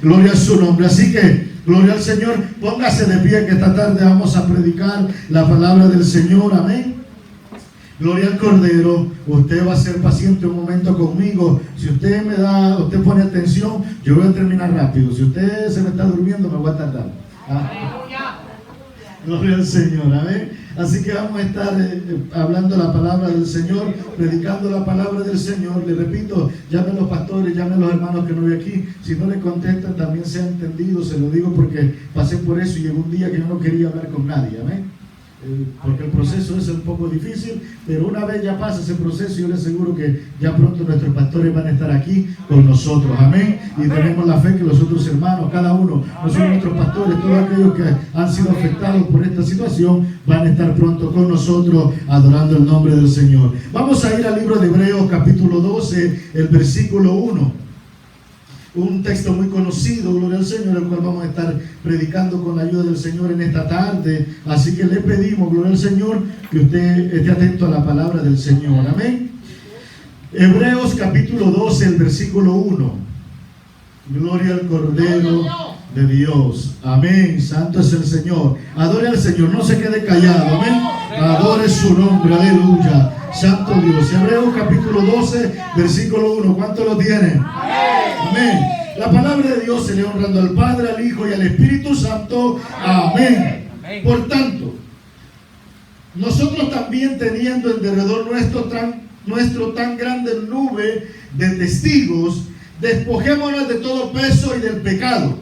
Gloria a su nombre. Así que, gloria al Señor. Póngase de pie que esta tarde vamos a predicar la palabra del Señor. Amén. Gloria al Cordero. Usted va a ser paciente un momento conmigo. Si usted usted pone atención, yo voy a terminar rápido. Si usted se me está durmiendo, me voy a tardar. Gloria al Señor, amén. Así que vamos a estar hablando la palabra del Señor, predicando la palabra del Señor. Le repito, llamen los pastores, llamen los hermanos que no hay aquí. Si no le contestan, también sea entendido. Se lo digo porque pasé por eso y llegó un día que yo no quería hablar con nadie, amén. Porque el proceso es un poco difícil, pero una vez ya pasa ese proceso, yo le aseguro que ya pronto nuestros pastores van a estar aquí con nosotros, amén. Y tenemos la fe que los otros hermanos, cada uno, nosotros nuestros pastores, todos aquellos que han sido afectados por esta situación, van a estar pronto con nosotros adorando el nombre del Señor. Vamos a ir al libro de Hebreos capítulo 12, el versículo 1. Un texto muy conocido, gloria al Señor, el cual vamos a estar predicando con la ayuda del Señor en esta tarde. Así que le pedimos, gloria al Señor, que usted esté atento a la palabra del Señor. Amén. Hebreos capítulo 12, el versículo 1. Gloria al Cordero de Dios. Amén. Santo es el Señor. Adore al Señor, no se quede callado. Amén. Adore su nombre. Aleluya. Santo Dios. Hebreos capítulo 12, versículo 1. ¿Cuánto lo tienen? Amén. La palabra de Dios se le honrando al Padre, al Hijo y al Espíritu Santo. Amén. Por tanto, nosotros también teniendo en derredor nuestro tan grande nube de testigos, despojémonos de todo peso y del pecado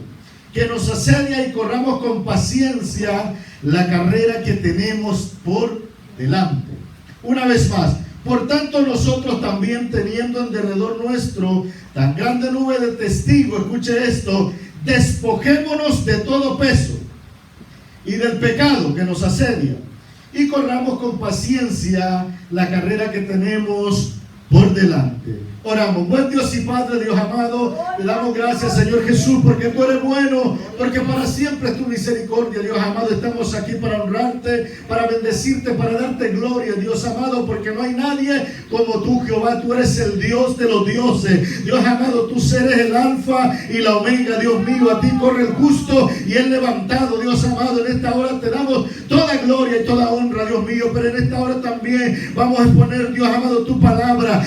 que nos asedia y corramos con paciencia la carrera que tenemos por delante. Una vez más, por tanto nosotros también teniendo en derredor nuestro tan grande nube de testigos, escuche esto, despojémonos de todo peso y del pecado que nos asedia y corramos con paciencia la carrera que tenemos por delante. Oramos. Buen Dios y Padre, Dios amado, le damos gracias, Señor Jesús, porque tú eres bueno, porque para siempre es tu misericordia, Dios amado. Estamos aquí para honrarte, para bendecirte, para darte gloria, Dios amado, porque no hay nadie como tú, Jehová. Tú eres el Dios de los dioses, Dios amado. Tú eres el alfa y la omega, Dios mío. A ti corre el justo y el levantado, Dios amado. En esta hora te damos toda gloria y toda honra, Dios mío, pero en esta hora también vamos a exponer, Dios amado, tu palabra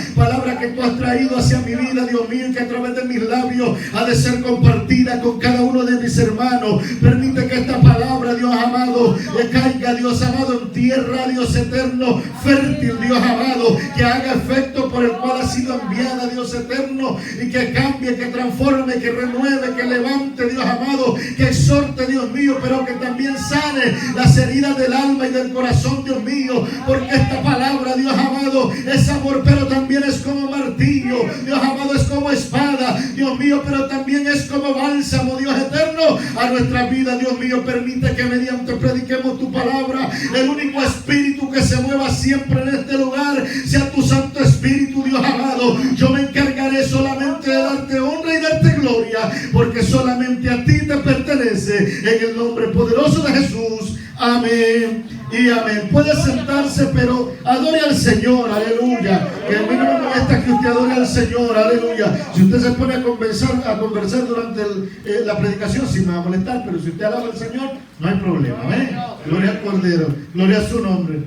que tú has traído hacia mi vida, Dios mío, y que a través de mis labios ha de ser compartida con cada uno de mis hermanos. Permite que esta palabra, Dios amado, le caiga, Dios amado, en tierra, Dios eterno, fértil, Dios amado, que haga efecto por el cual ha sido enviada, Dios eterno, y que cambie, que transforme, que renueve, que levante, Dios amado, que exhorte, Dios mío, pero que también sane las heridas del alma y del corazón, Dios mío, porque esta palabra, Dios amado, es amor, pero también es como martillo, Dios amado, es como espada, Dios mío, pero también es como bálsamo, Dios eterno, a nuestra vida, Dios mío. Permite que mediante prediquemos tu palabra, el único espíritu que se mueva siempre en este lugar sea tu Santo Espíritu, Dios amado. Yo me encargaré solamente de darte honra y darte gloria, porque solamente a ti te pertenece, en el nombre poderoso de Jesús. Amén y amén. Puede sentarse, pero adore al Señor, aleluya. Que a mí no me molesta que usted adore al Señor, aleluya. Si usted se pone a conversar durante la predicación, sí me va a molestar, pero si usted alaba al Señor, no hay problema. ¿Eh? Gloria al Cordero, gloria a su nombre.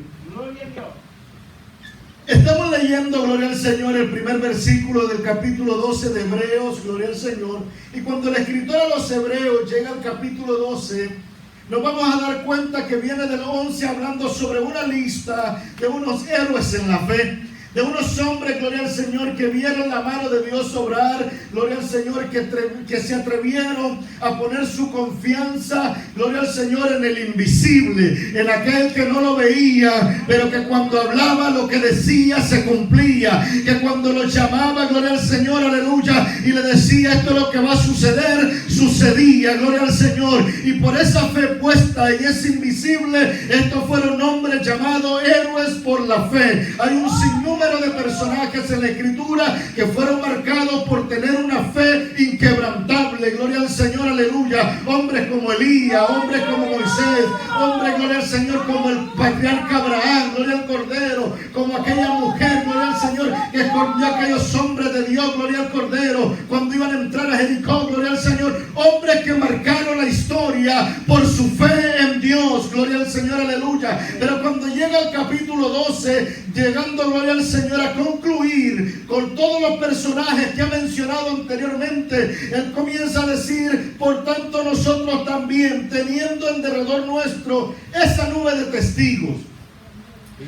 Estamos leyendo, gloria al Señor, el primer versículo del capítulo 12 de Hebreos, gloria al Señor. Y cuando el escritor a los Hebreos llega al capítulo 12, nos vamos a dar cuenta que viene del 11 hablando sobre una lista de unos héroes en la fe, de unos hombres, gloria al Señor, que vieron la mano de Dios obrar, gloria al Señor, que se atrevieron a poner su confianza, gloria al Señor, en el invisible, en aquel que no lo veía, pero que cuando hablaba lo que decía se cumplía, que cuando lo llamaba, gloria al Señor, aleluya, y le decía esto es lo que va a suceder, sucedía, gloria al Señor. Y por esa fe puesta en ese invisible, estos fueron hombres llamados héroes por la fe. Hay un sinnúmero de personajes en la Escritura que fueron marcados por tener una fe inquebrantable, gloria al Señor, aleluya. Hombres como Elías, hombres como Moisés, Moisés, hombre, gloria al Señor, como el patriarca Abraham, gloria al Cordero, como aquella mujer, gloria al Señor, que escondió a aquellos hombres de Dios, gloria al Cordero, cuando iban a entrar a Jericó, gloria al Señor, hombres que marcaron la historia por su fe en Dios, gloria al Señor, aleluya. Pero cuando llega el capítulo 12, llegando, gloria al Señor, a concluir con todos los personajes que ha mencionado anteriormente, él comienza a decir: por tanto nosotros también, teniendo en derredor nuestro esa nube de testigos.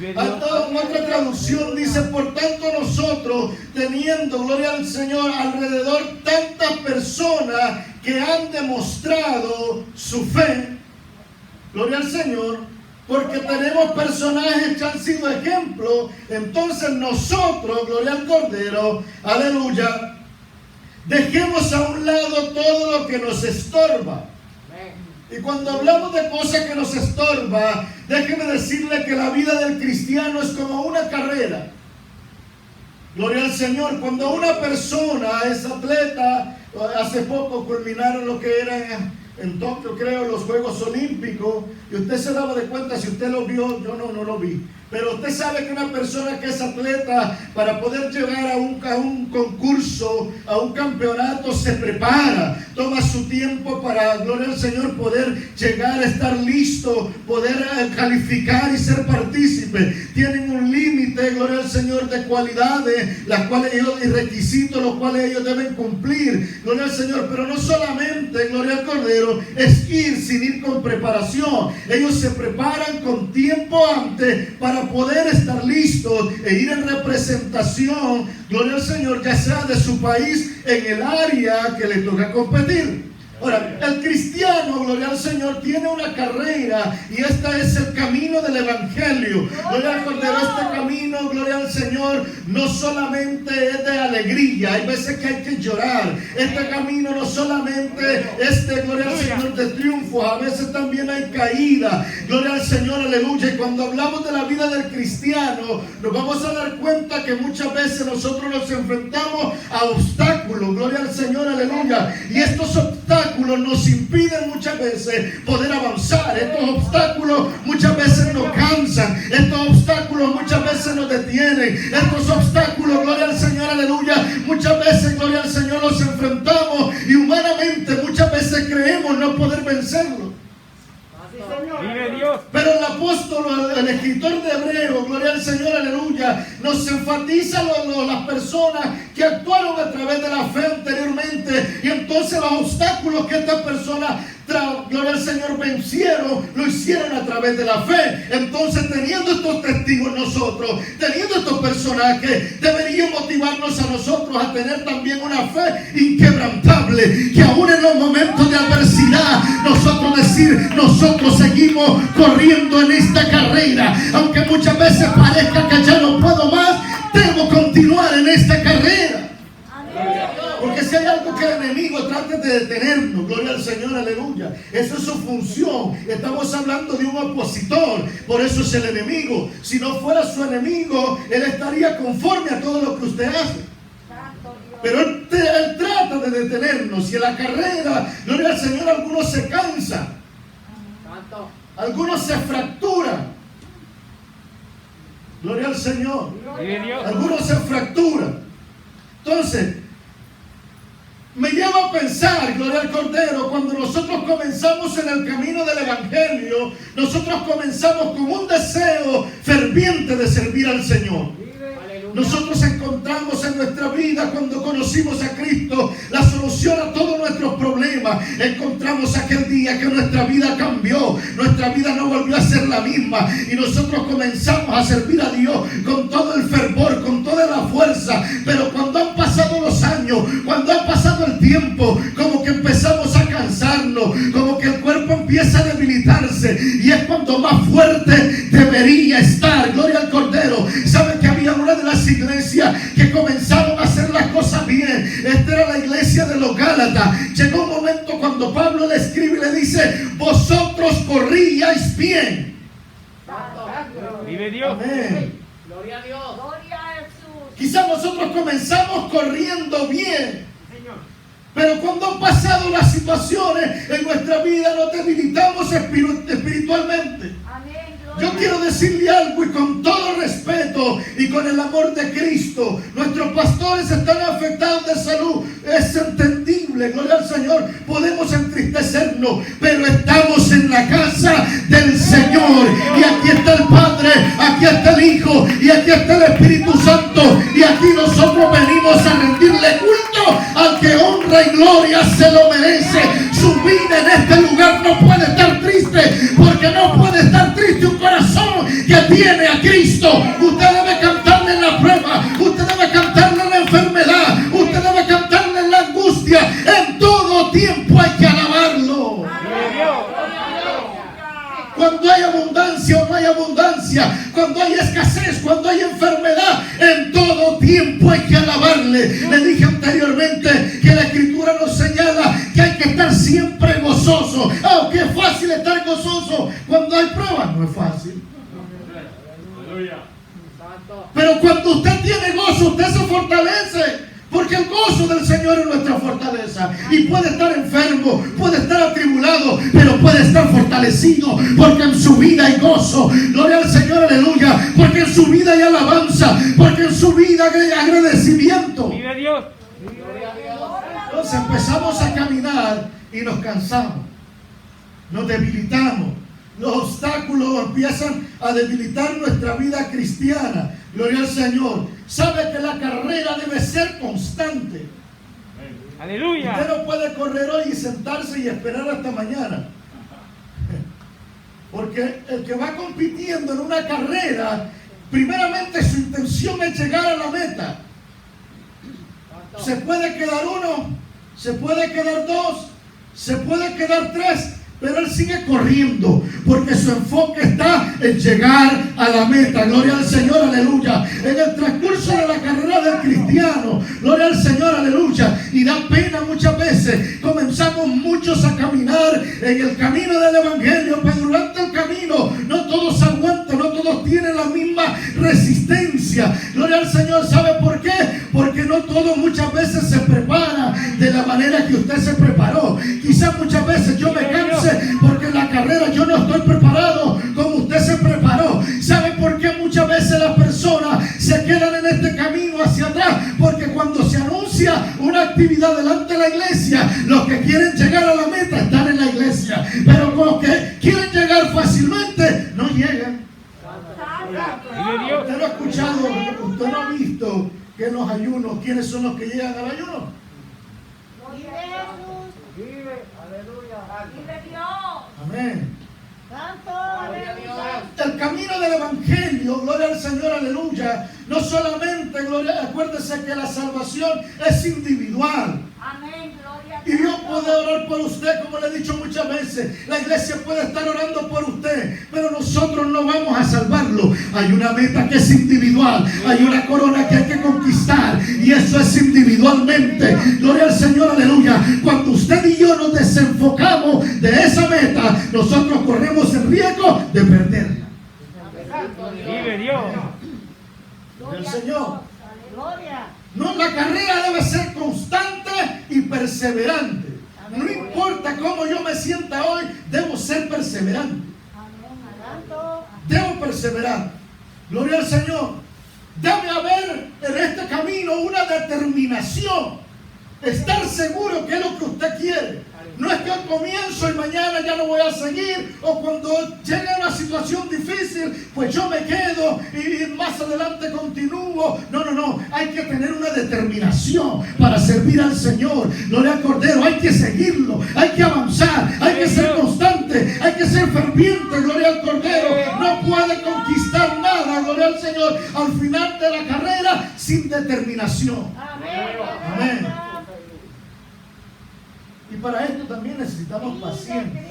En otra traducción dice: por tanto nosotros, teniendo, gloria al Señor, alrededor tantas personas que han demostrado su fe, gloria al Señor, porque tenemos personajes que han sido ejemplos, entonces nosotros, gloria al Cordero, aleluya, dejemos a un lado todo lo que nos estorba. Y cuando hablamos de cosas que nos estorba, déjeme decirle que la vida del cristiano es como una carrera. Gloria al Señor. Cuando una persona es atleta, hace poco culminaron lo que era en Tokio, creo, los Juegos Olímpicos, y usted se daba de cuenta, si usted lo vio, yo no lo vi, pero usted sabe que una persona que es atleta, para poder llegar a un concurso, a un campeonato, se prepara, toma su tiempo para, gloria al Señor, poder llegar a estar listo, poder calificar y ser partícipe. Tienen un límite, gloria al Señor, de cualidades, las cuales ellos, y requisitos los cuales ellos deben cumplir, gloria al Señor. Pero no solamente, gloria al Cordero, es ir sin ir con preparación. Ellos se preparan con tiempo antes para poder estar listos e ir en representación, gloria al Señor, ya sea de su país en el área que le toca competir. Ahora, el cristiano, gloria al Señor, tiene una carrera, y esta es el camino del Evangelio. Gloria al Cordero. Este camino, gloria al Señor, no solamente es de alegría, hay veces que hay que llorar. Este camino no solamente es de, gloria al Señor, de triunfo, a veces también hay caída. Gloria al Señor, aleluya. Y cuando hablamos de la vida del cristiano, nos vamos a dar cuenta que muchas veces nosotros nos enfrentamos a obstáculos, gloria al Señor, aleluya. Y estos obstáculos nos impiden muchas veces poder avanzar. Estos obstáculos muchas veces nos cansan. Estos obstáculos muchas veces nos detienen. Estos obstáculos, gloria al Señor, aleluya, muchas veces, gloria al Señor, los enfrentamos y humanamente muchas veces creemos no poder vencerlos. Pero el apóstol, el escritor de Hebreos, gloria al Señor, aleluya, nos enfatiza las personas que actuaron a través de la fe anteriormente, y entonces los obstáculos que estas personas, gloria al Señor, vencieron, lo hicieron a través de la fe. Entonces, teniendo estos testigos nosotros, teniendo estos personajes, debería motivarnos a nosotros a tener también una fe inquebrantable, que aún en los momentos de adversidad, nosotros decir: nosotros seguimos corriendo en esta carrera, aunque muchas veces parezca que ya no puedo más, debo continuar en esta carrera. Porque si hay algo que el enemigo trate de detenernos, gloria al Señor, aleluya, esa es su función. Estamos hablando de un opositor, por eso es el enemigo. Si no fuera su enemigo, él estaría conforme a todo lo que usted hace. Pero él trata de detenernos, y en la carrera, gloria al Señor, algunos se cansan, algunos se fracturan, gloria al Señor, algunos se fracturan. Entonces, me lleva a pensar, gloria al Cordero, cuando nosotros comenzamos en el camino del Evangelio, nosotros comenzamos con un deseo ferviente de servir al Señor. Nosotros encontramos en nuestra vida, cuando conocimos a Cristo, la solución a todos nuestros problemas. Encontramos aquel día que nuestra vida cambió, nuestra vida no volvió a ser la misma, y nosotros comenzamos a servir a Dios con todo el fervor, con toda la fuerza. Pero cuando han pasado los años, cuando ha pasado el tiempo, como que empezamos a cansarnos, como que el cuerpo empieza a debilitarse, y es cuando más fuerte debería estar. Gloria al Cordero. ¿Saben que había una de las iglesias que comenzaron a hacer las cosas bien? Esta era la iglesia de los Gálatas. Llegó un momento cuando Pablo le escribe y le dice: vosotros corríais bien. Vive Dios. Amén. Gloria a Dios. Gloria a Jesús. Quizás nosotros comenzamos corriendo bien, pero cuando han pasado las situaciones en nuestra vida, nos debilitamos espiritualmente. Yo quiero decirle algo y con todo respeto y con el amor de Cristo, nuestros pastores están afectados de salud, es entendible, gloria al Señor, podemos entristecernos, pero estamos en la casa del Señor y aquí está el Padre, aquí está el Hijo y aquí está el Espíritu Santo y aquí nosotros venimos a rendirle culto al que honra y gloria se lo merece. Su vida en este lugar no puede estar triste, porque no puede estar triste un corazón que tiene a Cristo. Usted debe cantarle en la prueba, usted debe cantarle en la enfermedad, usted debe cantarle en la angustia. En todo tiempo hay que alabarlo. Cuando hay abundancia o no hay abundancia, cuando hay escasez, cuando hay enfermedad, en todo tiempo hay que alabarle. Le dije anteriormente que la Escritura nos señala que hay que estar siempre gozoso. Oh, qué fácil estar gozoso cuando hay pruebas. No es fácil. Pero cuando usted tiene gozo, usted se fortalece. Porque el gozo del Señor es nuestra fortaleza. Y puede estar enfermo, puede estar atribulado, pero puede estar fortalecido. Porque en su vida hay gozo. Gloria al Señor, aleluya. Porque en su vida hay alabanza. Porque en su vida hay agradecimiento. ¡Vive Dios! Entonces empezamos a caminar y nos cansamos. Nos debilitamos. Los obstáculos empiezan a debilitar nuestra vida cristiana. Gloria al Señor. Sabe que la carrera debe ser constante. ¡Aleluya! Usted no puede correr hoy y sentarse y esperar hasta mañana. Porque el que va compitiendo en una carrera, primeramente su intención es llegar a la meta. Se puede quedar uno, se puede quedar dos, se puede quedar tres, pero él sigue corriendo porque su enfoque está en llegar a la meta. Gloria al Señor, aleluya. En el transcurso de la carrera del cristiano, gloria al Señor, aleluya. Y da pena muchas veces. Comenzamos muchos a caminar en el camino del Evangelio, pero durante el camino no todos aguantan, no todos tienen la misma resistencia. Gloria al Señor. ¿Sabe por qué? Porque no todos muchas veces se preparan de la manera que usted se preparó. Quizás muchas veces yo me canse porque en la carrera yo no estoy preparado como usted se preparó. ¿Sabe por qué muchas veces las personas se quedan en este camino hacia atrás? Porque cuando se anuncia una actividad delante de la iglesia, los que quieren llegar a la meta están en la iglesia, pero los que quieren llegar fácilmente no llegan. Usted no ha escuchado, usted no ha visto que en los ayunos, ¿quiénes son los que llegan al ayuno? Vive Jesús. Vive, aleluya. Vive Dios. Amén. Santo, aleluya. El camino del Evangelio, gloria al Señor, aleluya. No solamente, gloria, acuérdese que la salvación es individual. Amén, gloria a Y Dios puede orar por usted, como le he dicho muchas veces. La iglesia puede estar orando por usted, pero nosotros no vamos a salvarlo. Hay una meta que es individual. Hay una corona que hay que conquistar. Y eso es individualmente. Gloria al Señor, aleluya. Cuando usted y yo nos desenfocamos de esa meta, nosotros corremos el riesgo de perderla. ¡Vive Dios! Gloria al Señor. Gloria. No, la carrera debe ser constante y perseverante. No importa cómo yo me sienta hoy, debo ser perseverante. Debo perseverar. Gloria al Señor. Debe haber en este camino una determinación. Estar seguro que es lo que usted quiere. No es que hoy comienzo y mañana ya no voy a seguir, o cuando llegue una situación difícil, pues yo me quedo y más adelante continúo. No. Hay que tener una determinación para servir al Señor. Gloria al Cordero. Hay que seguirlo, hay que avanzar, hay que ser constante, hay que ser ferviente. Gloria al Cordero. No puede conquistar nada, gloria al Señor, al final de la carrera sin determinación. Amén. Y para esto también necesitamos paciencia.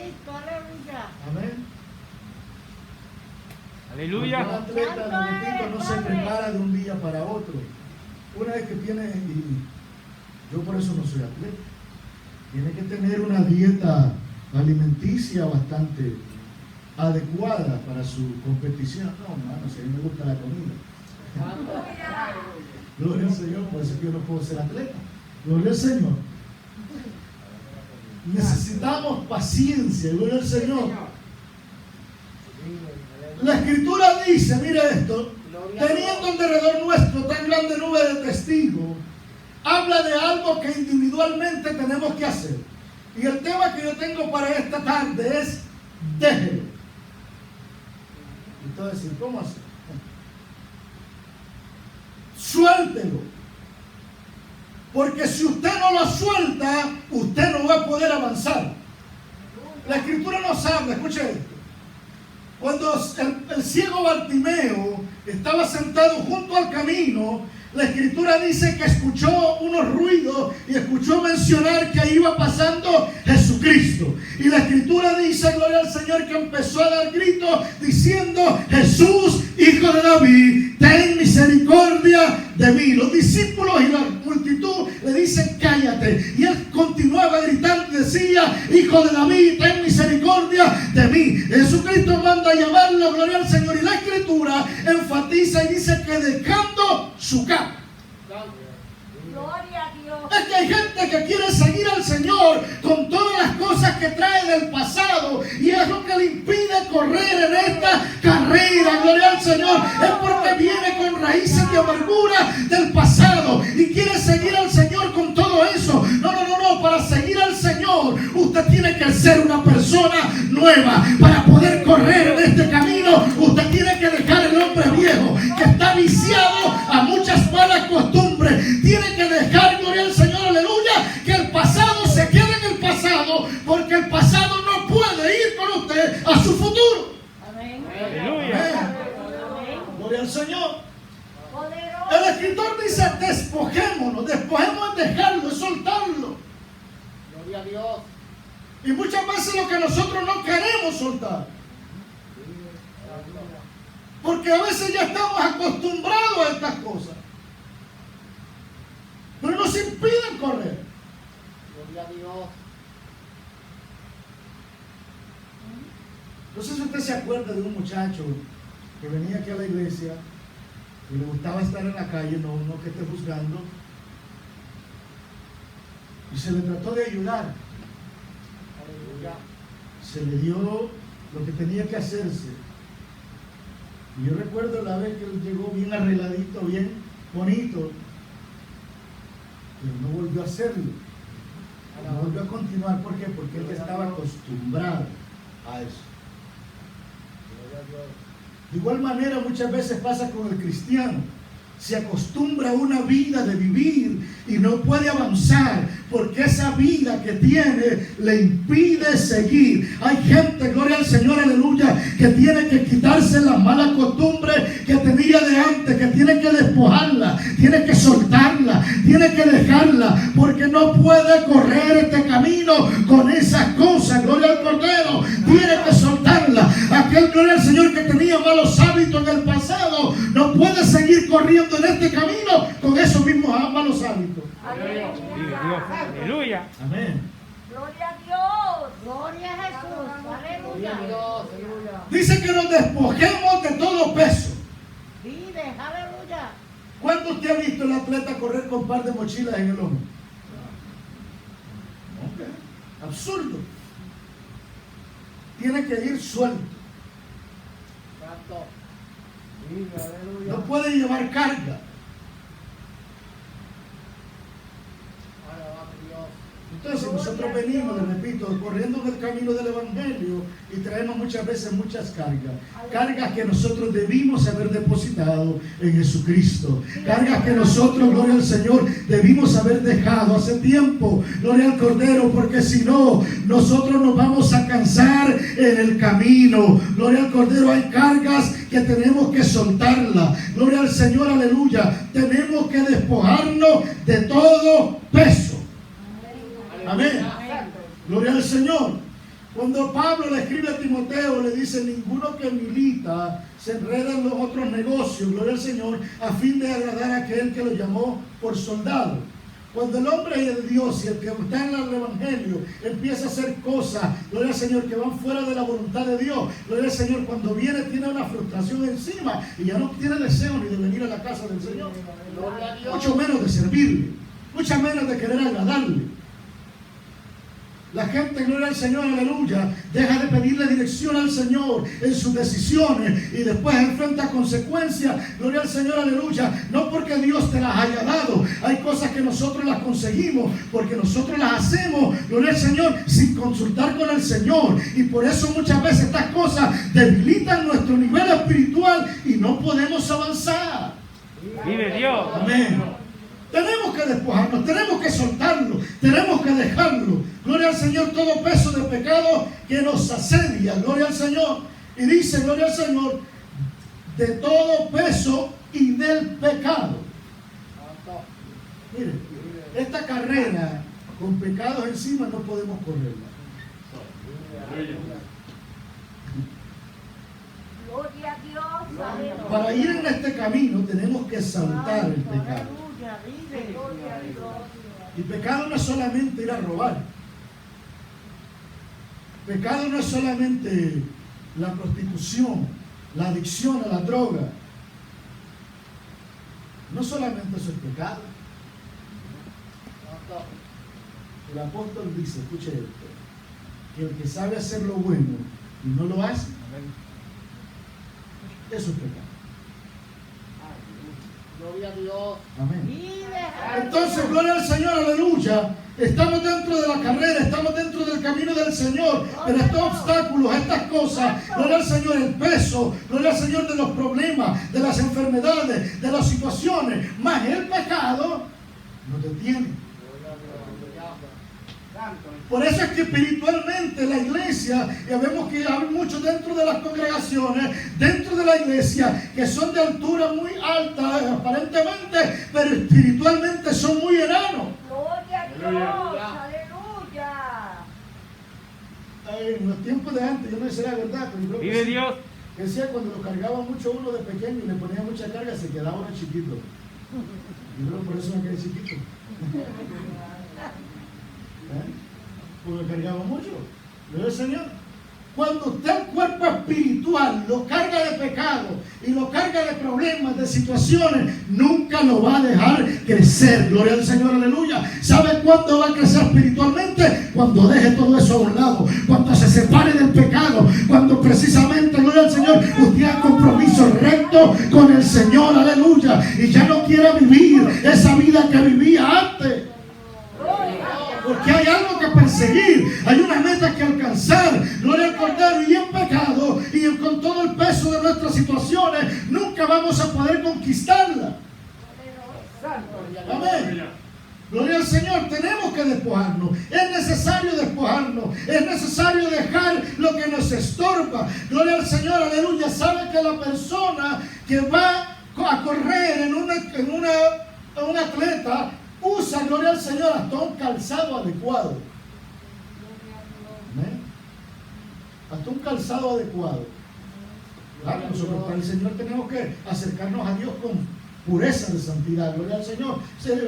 Amén. ¡Aleluya! Un atleta, repito, no se prepara de un día para otro. Una vez que tiene, y yo por eso no soy atleta, tiene que tener una dieta alimenticia bastante adecuada para su competición. No, hermano, si a mí me gusta la comida. Gloria al Señor, por eso que yo no puedo ser atleta. Gloria al Señor. Necesitamos paciencia, gloria al Señor. La escritura dice, mire esto, teniendo en derredor nuestro tan grande nube de testigos, habla de algo que individualmente tenemos que hacer. Y el tema que yo tengo para esta tarde es déjelo. Entonces, ¿cómo hacer? Suéltelo. Porque si usted no lo suelta, usted no va a poder avanzar. La escritura nos habla, escuche esto. Cuando el ciego Bartimeo estaba sentado junto al camino, la escritura dice que escuchó unos ruidos y escuchó mencionar que iba pasando Jesucristo. Y la escritura dice, gloria al Señor, que empezó a dar gritos diciendo: Jesús, hijo de David, ten misericordia de mí. Los discípulos y la multitud le dicen: cállate. Y él continuaba gritando y decía: hijo de David, ten misericordia de mí. Jesucristo manda a llamarlo, gloria al Señor. Y la escritura enfatiza y dice que dejando su capa. Gloria a Dios. Es que hay gente que quiere seguir al Señor con todas las cosas que trae del pasado, y es lo que le impide correr en esta carrera. Gloria al Señor. Es porque viene con raíces de amargura del pasado y quiere seguir al Señor con todo eso. No. Para seguir al Señor usted tiene que ser una persona nueva. Para poder correr en este camino usted tiene que dejar el hombre viejo que está viciado a muchas malas costumbres. Tiene que dejar, gloria al Señor, aleluya, que el pasado se quede en el pasado, porque el pasado no puede ir con usted a su futuro. Amén. Aleluya. Gloria al Señor. Poderoso. El escritor dice: despojémonos. Despojemos es dejarlo, es soltarlo. Gloria a Dios. Y muchas veces lo que nosotros no queremos soltar, porque a veces ya estamos acostumbrados a estas cosas, pero nos impiden correr. Gloria a Dios. No sé si usted se acuerda de un muchacho que venía aquí a la iglesia y le gustaba estar en la calle, no que esté juzgando, y se le trató de ayudar. Aleluya. Se le dio lo que tenía que hacerse. Y yo recuerdo la vez que él llegó bien arregladito, bien bonito, pero no volvió a hacerlo. No volvió a continuar. ¿Por qué? Porque él estaba acostumbrado a eso. Gloria a Dios. De igual manera muchas veces pasa con el cristiano. Se acostumbra a una vida de vivir y no puede avanzar porque esa vida que tiene le impide seguir. Hay gente, gloria al Señor, aleluya, que tiene que quitarse las malas costumbres que tenía de antes, que tiene que despojarla, tiene que soltarla, tiene que dejarla, porque no puede correr este camino con esas cosas. Gloria al Cordero, tiene que soltarla. Aquel, gloria al Señor, que tenía malos hábitos en el pasado, no puede seguir corriendo en este camino con esos mismos malos hábitos. Vive Dios. Aleluya. Amén. Gloria a Dios. Gloria a Jesús. Gloria a Aleluya. Dios. Aleluya. Dice que nos despojemos de todo peso. Vive. Aleluya. ¿Cuándo usted ha visto el atleta correr con un par de mochilas en el hombro? No, absurdo. Tiene que ir suelto. Santo. Vive, aleluya. No puede llevar carga. Alabado Dios. Entonces nosotros venimos, le repito, corriendo en el camino del Evangelio y traemos muchas veces muchas cargas. Cargas que nosotros debimos haber depositado en Jesucristo. Cargas que nosotros, gloria al Señor, debimos haber dejado hace tiempo. Gloria al Cordero, porque si no, nosotros nos vamos a cansar en el camino. Gloria al Cordero, hay cargas que tenemos que soltarlas. Gloria al Señor, aleluya. Tenemos que despojarnos de todo peso. Amén. Gloria al Señor. Cuando Pablo le escribe a Timoteo, le dice: ninguno que milita se enreda en los otros negocios, gloria al Señor, a fin de agradar a aquel que lo llamó por soldado. Cuando el hombre de Dios y el que está en el Evangelio empieza a hacer cosas, gloria al Señor, que van fuera de la voluntad de Dios, gloria al Señor, cuando viene tiene una frustración encima y ya no tiene deseo ni de venir a la casa del Señor, Gloria a Dios. mucho menos de servirle, mucho menos de querer agradarle. La gente, gloria al Señor, aleluya, deja de pedirle dirección al Señor en sus decisiones y después enfrenta consecuencias, gloria al Señor, aleluya, no porque Dios te las haya dado. Hay cosas que nosotros las conseguimos porque nosotros las hacemos, gloria al Señor, sin consultar con el Señor, y por eso muchas veces estas cosas debilitan nuestro nivel espiritual y no podemos avanzar. Vive Dios. Amén. Tenemos que despojarnos, tenemos que soltarlo, tenemos que dejarlo. Gloria al Señor, todo peso de pecado que nos asedia. Gloria al Señor. Y dice, gloria al Señor, de todo peso y del pecado. Mire, esta carrera con pecados encima no podemos correrla. Gloria a Dios. Aleluya. Para ir en este camino tenemos que saltar el pecado. Aleluya. Vive. Gloria a Dios. Y pecado no es solamente ir a robar. Pecado no es solamente la prostitución, la adicción a la droga. No solamente eso es pecado. El apóstol dice, escuche esto, que el que sabe hacer lo bueno y no lo hace, eso es pecado. Gloria a Dios. Amén. Vive. Entonces, gloria al Señor, aleluya. Estamos dentro de la carrera, estamos dentro del camino del Señor, pero estos obstáculos, estas cosas, gloria al Señor, el peso, gloria al Señor de los problemas, de las enfermedades, de las situaciones, más el pecado, nos detiene. Por eso es que espiritualmente la iglesia, y vemos que hay muchos dentro de las congregaciones, dentro de la iglesia, que son de altura muy alta aparentemente, pero espiritualmente son muy enanos. Gloria a Dios. Aleluya. En los tiempos de antes, yo no sé si era verdad, pero yo creo que Vive sí, Dios. que decía cuando lo cargaba mucho uno de pequeño y le ponía mucha carga, se quedaba uno chiquito. Yo creo que por eso me quedé chiquito. Porque cargaba mucho. Gloria al Señor. Cuando usted el cuerpo espiritual lo carga de pecado y lo carga de problemas, de situaciones, nunca lo va a dejar crecer. Gloria al Señor, aleluya. ¿Sabe cuándo va a crecer espiritualmente? Cuando deje todo eso a un lado, cuando se separe del pecado, cuando precisamente, gloria al Señor, usted haga compromiso recto con el Señor, aleluya, y ya no quiera vivir esa vida que vivía antes. Porque hay algo que perseguir, hay una meta que alcanzar. Gloria al Cordero, y en pecado y con todo el peso de nuestras situaciones nunca vamos a poder conquistarla. Amén. Gloria al Señor, tenemos que despojarnos. Es necesario despojarnos, es necesario dejar lo que nos estorba. Gloria al Señor, aleluya. Sabe que la persona que va a correr en un atleta usa, gloria al Señor, hasta un calzado adecuado. ¿Amén? Hasta un calzado adecuado. Claro, nosotros para el Señor tenemos que acercarnos a Dios con pureza de santidad. Gloria al Señor.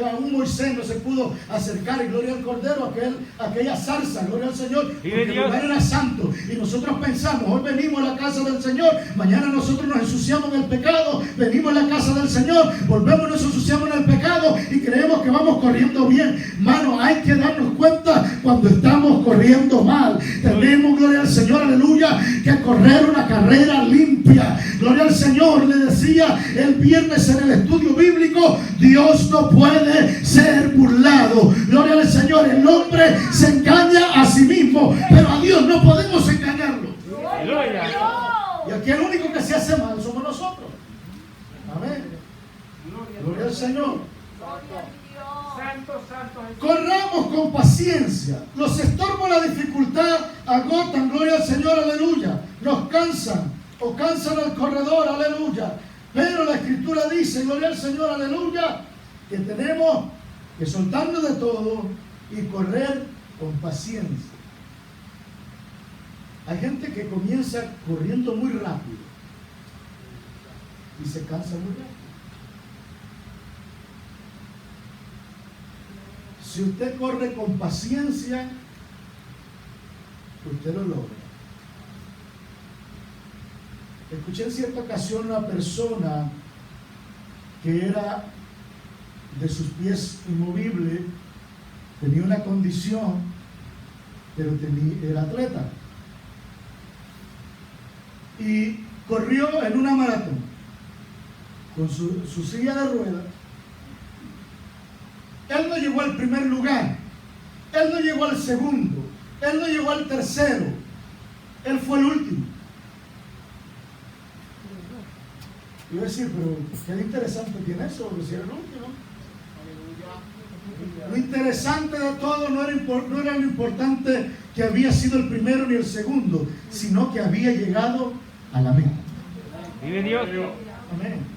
Aún Moisés no se pudo acercar, y gloria al Cordero, aquella zarza, gloria al Señor, porque el lugar era santo. Y nosotros pensamos, hoy venimos a la casa del Señor, mañana nosotros nos ensuciamos en el pecado, venimos a la casa del Señor, volvemos, nos ensuciamos en el pecado y creemos que vamos corriendo bien. Hermano, hay que darnos cuenta cuando estamos corriendo mal. Tenemos, gloria al Señor, aleluya, que correr una carrera limpia. Gloria al Señor. Le decía el viernes en el estudio bíblico, Dios no puede ser burlado. Gloria al Señor. El hombre se engaña a sí mismo, pero a Dios no podemos engañarlo. Aleluya. Y aquí el único que se hace mal somos nosotros. Amén. Gloria al Señor. Santo, santo Jesús. Corramos con paciencia. Los estorbos, la dificultad agotan, gloria al Señor, aleluya. Nos cansan o cansan al corredor, aleluya. Pero la Escritura dice, gloria al Señor, aleluya, que tenemos que soltarnos de todo y correr con paciencia. Hay gente que comienza corriendo muy rápido y se cansa muy rápido. Si usted corre con paciencia, usted lo logra. Escuché en cierta ocasión una persona que era de sus pies inmovible, tenía una condición pero era atleta. Y corrió en una maratón con su silla de ruedas. Él no llegó al primer lugar, él no llegó al segundo, él no llegó al tercero, él fue el último. Yo iba a decir, pero qué interesante tiene eso, porque si era el último. Lo interesante de todo no era lo importante que había sido el primero ni el segundo, sino que había llegado a la meta. Vive Dios. Amén.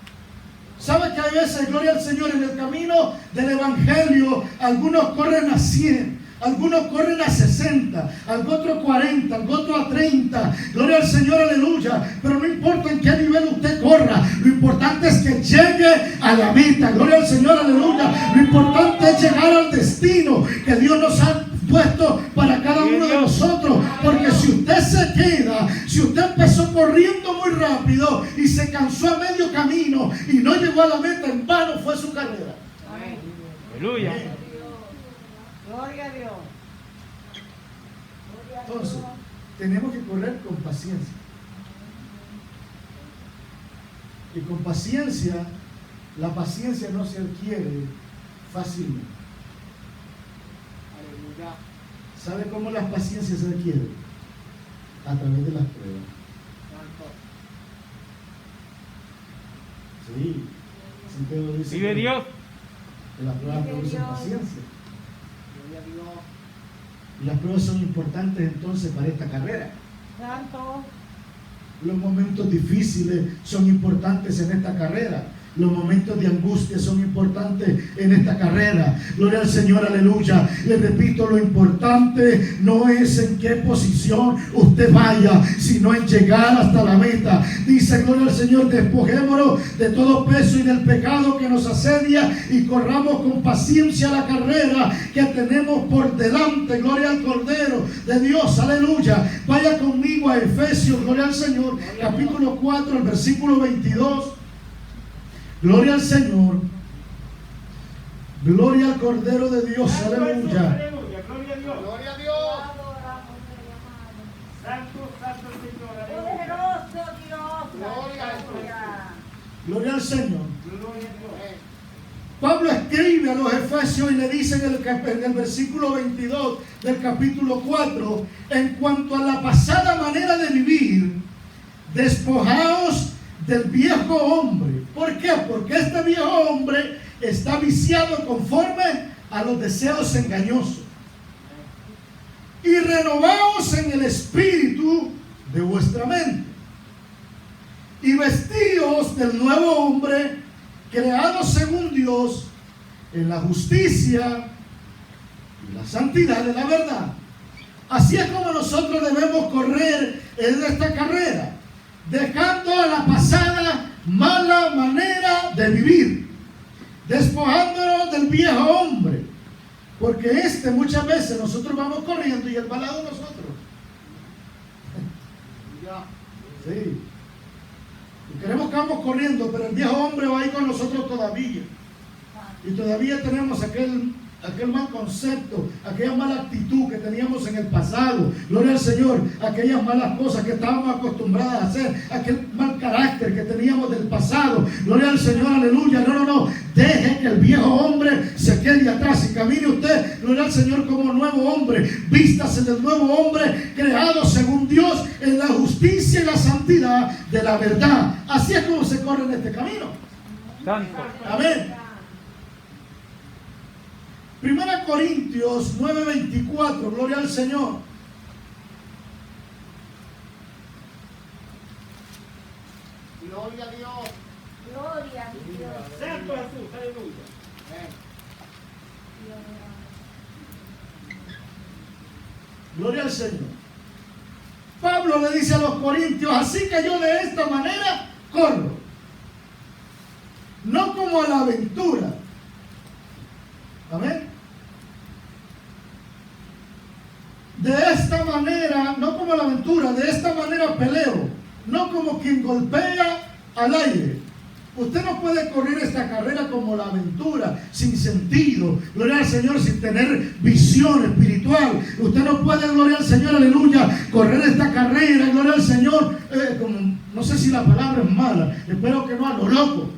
¿Sabe que hay veces, gloria al Señor, en el camino del Evangelio, algunos corren a 100, algunos corren a 60, algo otro 40, algo otro a 30, gloria al Señor, aleluya, pero no importa en qué nivel usted corra, lo importante es que llegue a la meta, gloria al Señor, aleluya, lo importante es llegar al destino que Dios nos ha puesto para cada uno de nosotros, porque si usted se queda, si usted empezó corriendo muy rápido y se cansó a medio camino y no llegó a la meta, en vano fue su carrera. Aleluya. Gloria a Dios. Entonces, tenemos que correr con paciencia. Y con paciencia, la paciencia no se adquiere fácilmente. ¿Sabe cómo la paciencia se adquiere? A través de las pruebas. Sí, Santiago dice Vive Dios. que las pruebas producen paciencia. Y las pruebas son importantes entonces para esta carrera. Santo. Los momentos difíciles son importantes en esta carrera. Los momentos de angustia son importantes en esta carrera. Gloria al Señor, aleluya. Le repito, lo importante no es en qué posición usted vaya, sino en llegar hasta la meta. Dice, gloria al Señor, despojémonos de todo peso y del pecado que nos asedia y corramos con paciencia la carrera que tenemos por delante. Gloria al Cordero de Dios, aleluya. Vaya conmigo a Efesios, gloria al Señor, capítulo 4, el versículo 22. Gloria al Señor. Gloria al Cordero de Dios. Aleluya. Aleluya. Gloria a Dios. Gloria a Dios. Santo, santo el Señor. Aleluya. Poderoso Dios. Gloria a Aleluya. Gloria al Señor. Gloria a Dios. Pablo escribe a los Efesios y le dice en el versículo 22 del capítulo 4, en cuanto a la pasada manera de vivir, despojaos del viejo hombre. ¿Por qué? Porque este viejo hombre está viciado conforme a los deseos engañosos. Y renovaos en el espíritu de vuestra mente. Y vestíos del nuevo hombre, creado según Dios, en la justicia y la santidad de la verdad. Así es como nosotros debemos correr en esta carrera, dejando a la pasada mala manera de vivir, despojándonos del viejo hombre, porque muchas veces nosotros vamos corriendo y él va al lado de nosotros. Sí. Y queremos que vamos corriendo, pero el viejo hombre va ahí con nosotros todavía. Y todavía tenemos aquel mal concepto, aquella mala actitud que teníamos en el pasado. Gloria al Señor, aquellas malas cosas que estábamos acostumbradas a hacer, aquel mal carácter que teníamos del pasado. Gloria al Señor, aleluya. No. Deje que el viejo hombre se quede atrás y camine usted, gloria al Señor, como nuevo hombre. Vístase del nuevo hombre, creado según Dios en la justicia y la santidad de la verdad. Así es como se corre en este camino. Santo. Amén. 1 Corintios 9:24, gloria al Señor. Gloria a Dios. Gloria a Dios. Santo Jesús. Aleluya. Gloria al Señor. Pablo le dice a los corintios, así que yo de esta manera corro, no como a la aventura. Amén. De esta manera, no como a la aventura, de esta manera peleo, no como quien golpea al aire. Usted no puede correr esta carrera como la aventura, sin sentido, gloria al Señor, sin tener visión espiritual. Usted no puede, gloria al Señor, aleluya, correr esta carrera, gloria al Señor, como, no sé si la palabra es mala, espero que no, a lo loco,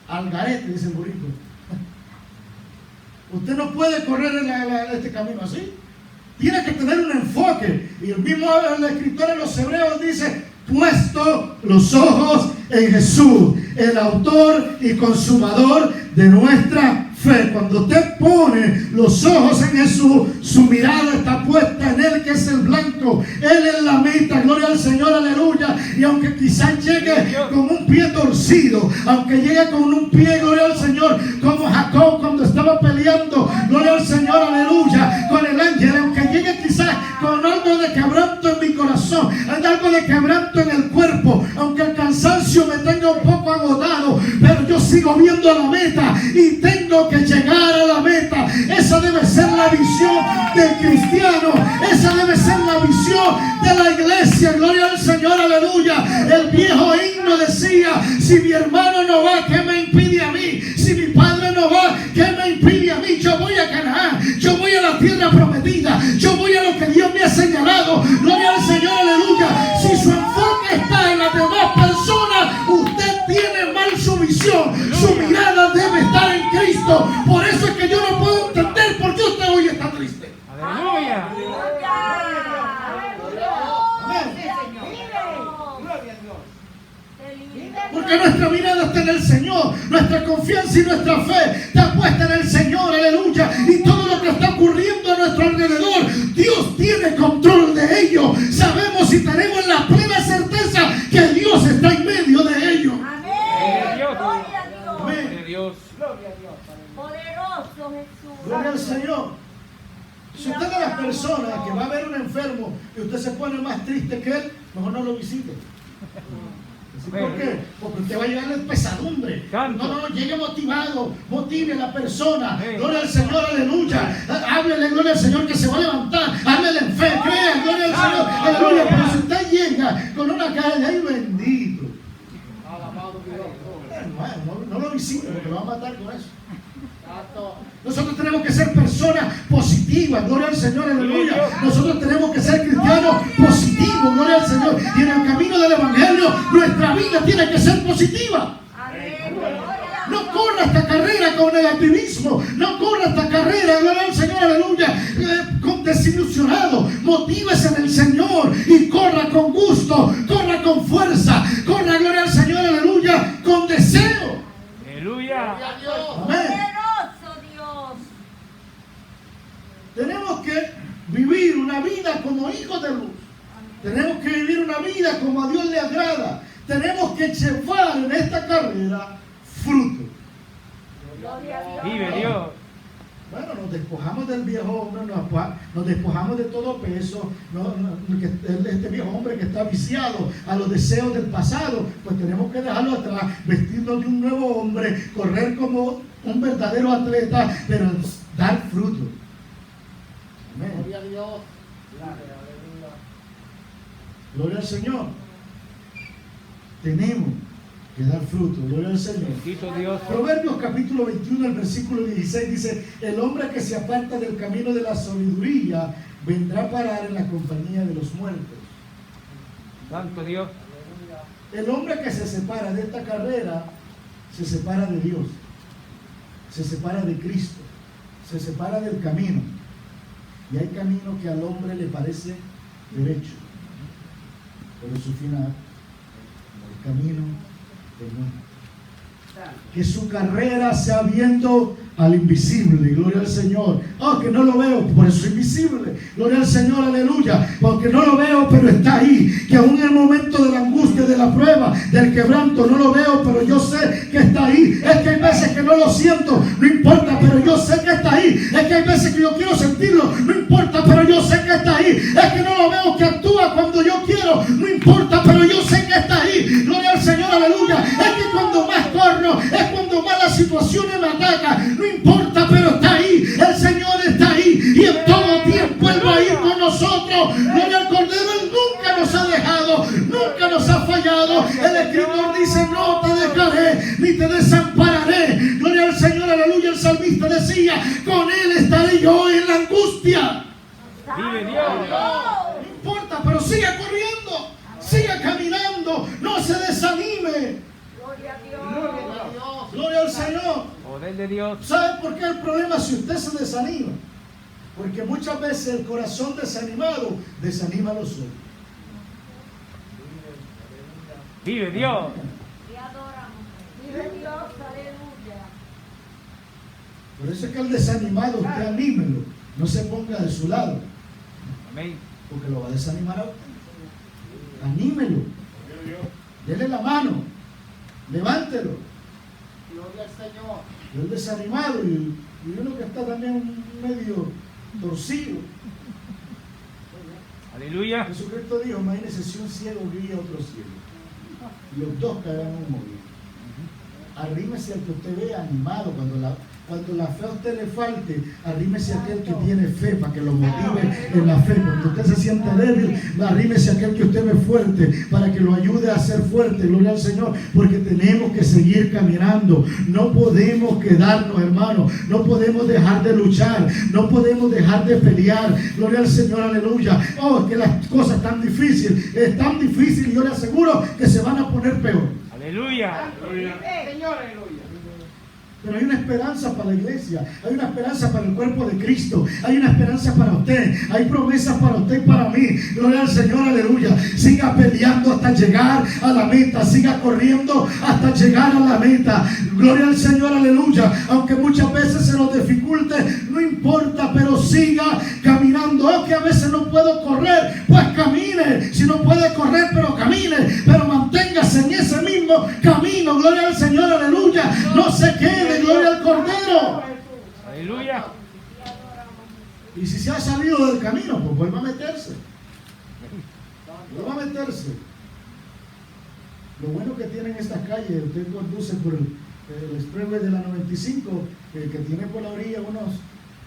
al garete, dice el burrito. Usted no puede correr este camino así. Tiene que tener un enfoque. Y el mismo el escritor de los Hebreos dice: puesto los ojos en Jesús, el autor y consumador de nuestra fe. Cuando usted pone los ojos en Jesús, su mirada está puesta en Él, que es el blanco. Él es la meta, gloria al Señor, aleluya. Y aunque quizás llegue con un pie torcido, aunque llegue con un pie, gloria al Señor, como Jacob cuando estaba peleando, gloria al Señor, aleluya, con el ángel, aunque llegue quizás con algo de quebranto en mi corazón, algo de quebranto en el cuerpo, aunque el cansancio me tenga un poco agotado, pero yo sigo viendo la meta y tengo que llegar a la meta. Esa debe ser la visión del cristiano, esa debe ser la visión de la iglesia, gloria al Señor, aleluya. El viejo himno decía: si mi hermano no va, ¿qué me impide a mí? Si mi padre no va, ¿qué me impide a mí? Yo voy a Canaán, yo voy a la tierra prometida, yo voy a lo que Dios me ha señalado, gloria al Señor, aleluya. Si su enfoque está en las demás personas, usted tiene mal su visión, su mirada debe estar en Cristo. Por eso es que yo no puedo entender por qué usted hoy está triste. Aleluya. Porque nuestra mirada está en el Señor, nuestra confianza y nuestra fe está puesta en el Señor, aleluya. Y todo lo que está ocurriendo a nuestro alrededor, Dios tiene control de ello. Sabemos y tenemos la plena certeza que Dios está en medio de ello. Amén. Dios. Gloria a Dios. Amén. Dios. Poderoso Jesús. Gloria al Señor. Si usted es de las personas que va a ver un enfermo y usted se pone más triste que él, mejor no lo visite. ¿Por qué? Porque usted va a llegar en pesadumbre. No, llegue motivado, motive a la persona. Gloria al Señor, aleluya. Háblele, gloria al Señor, que se va a levantar. Háblele en fe, crea, gloria al Señor, aleluya. Pero si usted llega con una cara de ay bendito, no lo visite, porque lo va a matar con eso. Nosotros tenemos que ser personas positivas, gloria al Señor, aleluya. Nosotros tenemos que ser cristianos positivos, gloria al Señor. Y en el camino del Evangelio, nuestra vida tiene que ser positiva. No corra esta carrera con negativismo, no corra esta carrera, gloria al Señor, aleluya, con desilusionado. Motívese en el Señor y corra con gusto, corra con fuerza, corra, gloria al Señor, aleluya, con deseo. Aleluya. Amén. Tenemos que vivir una vida como hijos de luz. Tenemos que vivir una vida como a Dios le agrada. Tenemos que llevar en esta carrera fruto. Vive Dios. Bueno, nos despojamos del viejo hombre, nos despojamos de todo peso, este viejo hombre que está viciado a los deseos del pasado, pues tenemos que dejarlo atrás, vestirnos de un nuevo hombre, correr como un verdadero atleta, pero dar fruto. Amén. Gloria a Dios. Gloria al Señor. Tenemos que dar fruto. Gloria al Señor. Bendito Dios. Proverbios capítulo 21, el versículo 16 dice: el hombre que se aparta del camino de la sabiduría vendrá a parar en la compañía de los muertos. Santo Dios. El hombre que se separa de esta carrera se separa de Dios, se separa de Cristo, se separa del camino. Y hay camino que al hombre le parece derecho, pero su final, el camino de muerte. Que su carrera sea viendo al invisible, gloria al Señor. Que no lo veo, por eso es invisible, gloria al Señor, aleluya. Porque no lo veo, pero está ahí. Que aún en el momento de la angustia, de la prueba, del quebranto, no lo veo, pero yo sé que está ahí. Es que hay veces que no lo siento, no importa, pero yo sé que está ahí. Es que hay veces que yo quiero sentirlo, no importa, pero yo sé que está ahí. Es que no lo veo que actúa cuando yo quiero, no importa, pero yo sé que está ahí. Gloria al Señor, aleluya. Es que cuando más corro, es cuando más las situaciones me atacan, no importa, pero está ahí. El Señor está ahí y en todo tiempo Él va a ir con nosotros. Gloria al Cordero, Él nunca nos ha dejado, nunca nos ha fallado. El escritor dice: no te dejaré ni ni te desampararé. Gloria al Señor, aleluya. El salmista decía, con Él estaré yo en la angustia. Vive Dios. No importa, pero siga corriendo, siga caminando, no se desanime. Gloria a Dios. Gloria a Dios. Gloria al Señor. Poder de Dios. ¿Sabe por qué el problema si usted se desanima? Porque muchas veces el corazón desanimado desanima a los otros. Vive Dios. Te adoramos. Vive Dios, aleluya. Por eso es que el desanimado usted anímelo, no se ponga de su lado, Amén. porque lo va a desanimar a usted. Anímelo, dele la mano, levántelo. Gloria al Señor. Y el desanimado y uno que está también medio torcido. Aleluya. Jesucristo dijo, imagínese si un ciego guía a otro ciego. Y los dos caerán en un morir. Arrímese al que usted vea animado cuando la fe a usted le falte, arrímese a aquel que tiene fe para que lo motive en la fe. Cuando usted se sienta débil, arrímese a aquel que usted ve fuerte para que lo ayude a ser fuerte. Gloria al Señor, porque tenemos que seguir caminando. No podemos quedarnos, hermanos. No podemos dejar de luchar. No podemos dejar de pelear. Gloria al Señor, aleluya. Oh, que las cosas están difíciles. Es tan difícil y yo le aseguro que se van a poner peor. Aleluya. Señor, aleluya. Pero hay una esperanza para la iglesia, hay una esperanza para el cuerpo de Cristo, hay una esperanza para usted, hay promesas para usted y para mí. Gloria al Señor, aleluya. Siga peleando hasta llegar a la meta, siga corriendo hasta llegar a la meta. Gloria al Señor, aleluya. Aunque muchas veces se nos dificulte, no importa, pero siga caminando. Oh, que a veces no puedo correr, pues camine. Si no puede correr, pero camine, pero manténgase en ese mismo camino. Gloria al Señor, aleluya. No se quede. Gloria al Cordero. Aleluya. Y si se ha salido del camino, pues vuelva a meterse. Vuelva a meterse. Lo bueno que tienen estas calles, usted conduce por el expressway de la 95, que tiene por la orilla un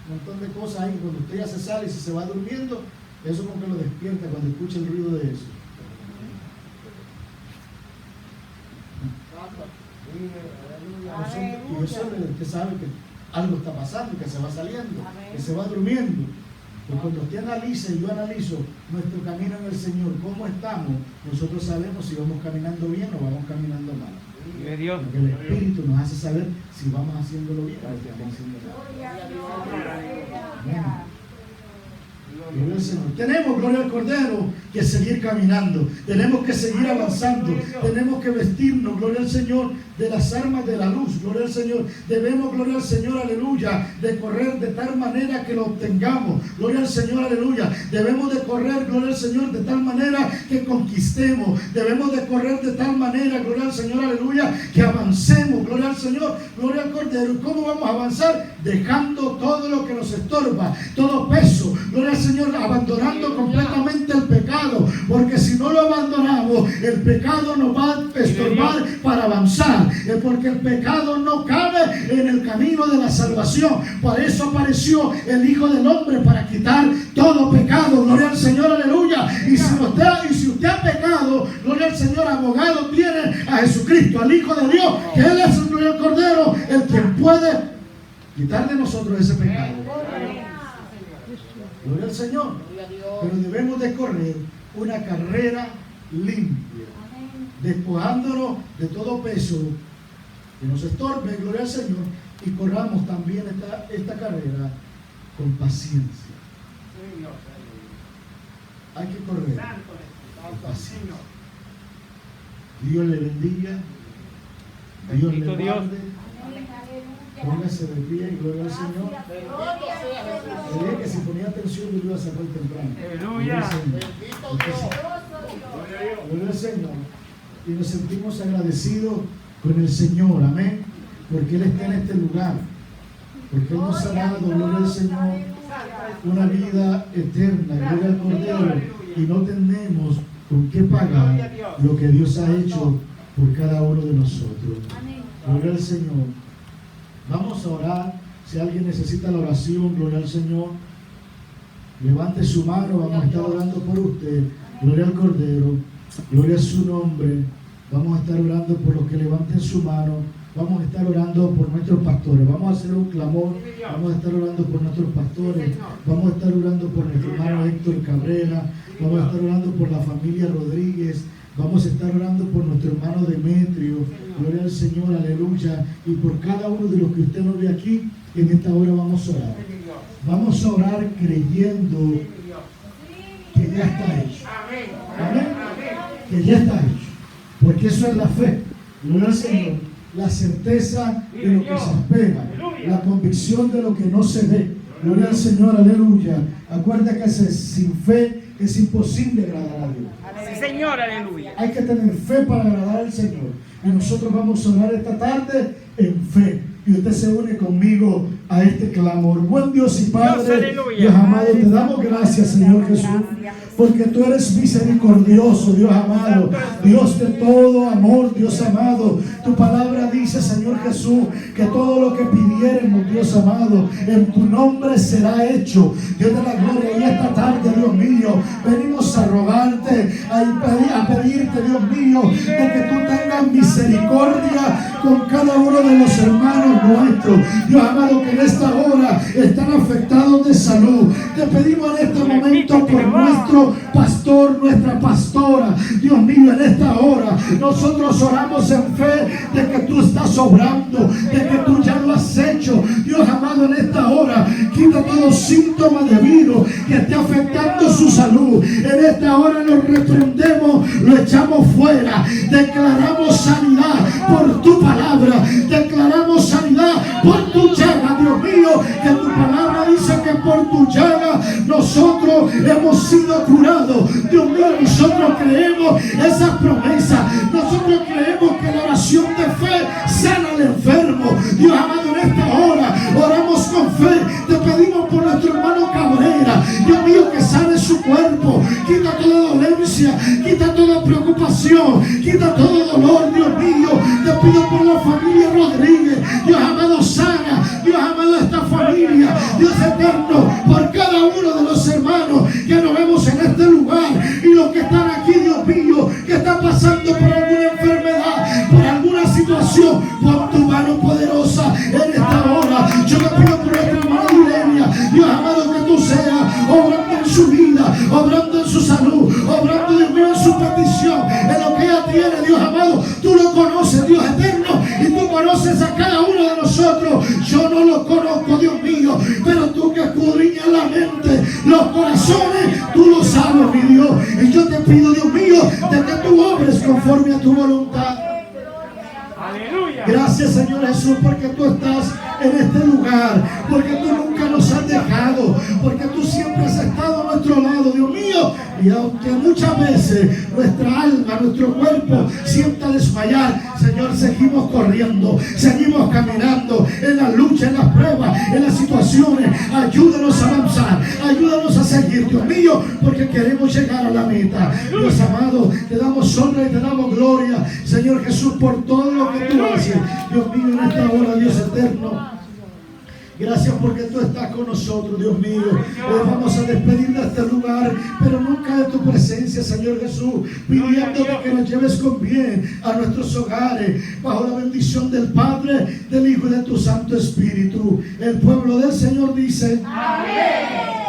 montón de cosas ahí. Cuando usted ya se sale y se va durmiendo, eso como que lo despierta cuando escucha el ruido de eso. Y eso usted sabe que algo está pasando, que se va saliendo, que se va durmiendo. Pues cuando usted analiza y yo analizo nuestro camino en el Señor, cómo estamos, nosotros sabemos si vamos caminando bien o vamos caminando mal. Vive Dios. Porque el Espíritu nos hace saber si vamos haciéndolo bien o estamos haciéndolo mal. Gloria a Dios. Aleluya. Gloria al Señor. Tenemos, gloria al Cordero, que seguir caminando. Tenemos que seguir avanzando. Tenemos que vestirnos, gloria al Señor, de las armas de la luz. Gloria al Señor. Debemos, gloria al Señor, aleluya, de correr de tal manera que lo obtengamos. Gloria al Señor, aleluya. Debemos de correr, gloria al Señor, de tal manera que conquistemos. Debemos de correr de tal manera, gloria al Señor, aleluya, que avancemos. Gloria al Señor, gloria al Cordero. ¿Y cómo vamos a avanzar? Dejando todo lo que nos estorba, todo peso. Gloria al Señor, abandonando completamente el pecado, porque si no lo abandonamos, el pecado nos va a estorbar para avanzar, porque el pecado no cabe en el camino de la salvación. Por eso apareció el Hijo del Hombre, para quitar todo pecado. Gloria al Señor, aleluya. Y si usted ha pecado, gloria al Señor, abogado tiene a Jesucristo, al Hijo de Dios, que Él es el Cordero, el que puede quitar de nosotros ese pecado. Gloria al Señor. Pero debemos de correr una carrera limpia, despojándonos de todo peso que nos estorbe, gloria al Señor, y corramos también esta carrera con paciencia. Hay que correr con paciencia. Dios le bendiga, Dios le guarde. Póngase de pie y gloria al Señor. Le dije que si ponía atención yo lo iba a sacar temprano. Aleluya. Gloria al Señor. Y nos sentimos agradecidos con el Señor, amén. Porque Él está en este lugar. Porque Él nos ha dado, gloria al Señor, una vida eterna, gloria al Cordero. Y no tenemos con qué pagar lo que Dios ha hecho por cada uno de nosotros. Gloria al Señor. Vamos a orar. Si alguien necesita la oración, gloria al Señor, levante su mano. Vamos a estar orando por usted. Gloria al Cordero, gloria a su nombre. Vamos a estar orando por los que levanten su mano. vamos a estar orando por nuestros pastores. Vamos a hacer un clamor, vamos a estar orando por nuestros pastores, vamos a estar orando por nuestro hermano Héctor Cabrera, vamos a estar orando por la familia Rodríguez, vamos a estar orando por nuestro hermano Demetrio, gloria al Señor, aleluya, y por cada uno de los que usted no ve aquí. En esta hora vamos a orar. Vamos a orar creyendo que ya está hecho. Amén. Que ya está hecho. Porque eso es la fe. Gloria al Señor. La certeza de lo que se espera. La convicción de lo que no se ve. Gloria al Señor, aleluya. Acuérdate que sin fe es imposible agradar a Dios. Sí, Señor, aleluya. Hay que tener fe para agradar al Señor. Y nosotros vamos a orar esta tarde en fe. Y usted se une conmigo a este clamor. Buen Dios y Padre, Dios amado, te damos gracias, Señor Jesús, porque tú eres misericordioso, Dios amado, Dios de todo amor, Dios amado. Tu palabra dice, Señor Jesús, que todo lo que pidiéramos, Dios amado, en tu nombre será hecho. Dios de la gloria, y esta tarde, Dios mío, venimos a rogarte, a pedirte, Dios mío, de que tú tengas misericordia con cada uno de los hermanos nuestros, Dios amado, que en esta hora están afectados de salud. Te pedimos en este momento por nuestro pastor, nuestra pastora, Dios mío, en esta hora nosotros oramos en fe de que tú estás obrando, de que tú ya lo has hecho. Dios amado, en esta hora quita todo síntoma de virus que esté afectando su salud. En esta hora lo reprendemos, lo echamos fuera, declaramos sanidad por tu palabra, declaramos sanidad por tu llaga, Dios mío, que tu palabra dice que por tu llaga nosotros hemos sido curados. Dios mío, nosotros creemos esas promesas, nosotros creemos que la oración de fe sana al enfermo. Dios amado, en esta hora oramos con fe, te pedimos por nuestro hermano Cabrera, Dios mío, que sane su cuerpo, quita toda dolencia, quita toda preocupación, quita todo dolor, Dios mío. Te pido por la familia Rodríguez, Dios amado, sana, Dios amado, esta familia, Dios eterno, por cada uno de los hermanos que nos vemos en este lugar y los que están aquí, Dios mío, que están pasando por alguna enfermedad, por alguna situación, por tu mano poderosa en esta hora. Yo te pido por nuestra hermana Ilenia, Dios amado, que tú seas obrando en su vida, obrando en su salud, obrando, Dios mío, en su petición, en lo que ella tiene, Dios amado. Tú lo conoces, Dios eterno, y tú conoces a cada uno de nosotros. Yo no lo conozco, Dios mío, pero tú que escudriñas la mente, los corazones, tú lo sabes, mi Dios. Y yo te pido, Dios mío, de que tú obres conforme a tu voluntad. Aleluya. Gracias, Señor Jesús, porque tú estás en este lugar, porque tú nunca nos has dejado, porque tú siempre has estado a nuestro lado, Dios mío. Y aunque muchas veces nuestra alma, nuestro cuerpo sienta desmayar, Señor, seguimos corriendo, seguimos caminando en la lucha, en las pruebas, en las situaciones. Ayúdanos a avanzar, ayúdanos a seguir, Dios mío, porque queremos llegar a la meta. Dios amado, te damos honra y te damos gloria, Señor Jesús, por todo lo que tú haces, Dios mío, en esta hora, Dios eterno. Gracias porque tú estás con nosotros, Dios mío. Hoy vamos a despedir de este lugar, pero nunca de tu presencia, Señor Jesús, pidiéndote que nos lleves con bien a nuestros hogares, bajo la bendición del Padre, del Hijo y de tu Santo Espíritu. El pueblo del Señor dice: amén.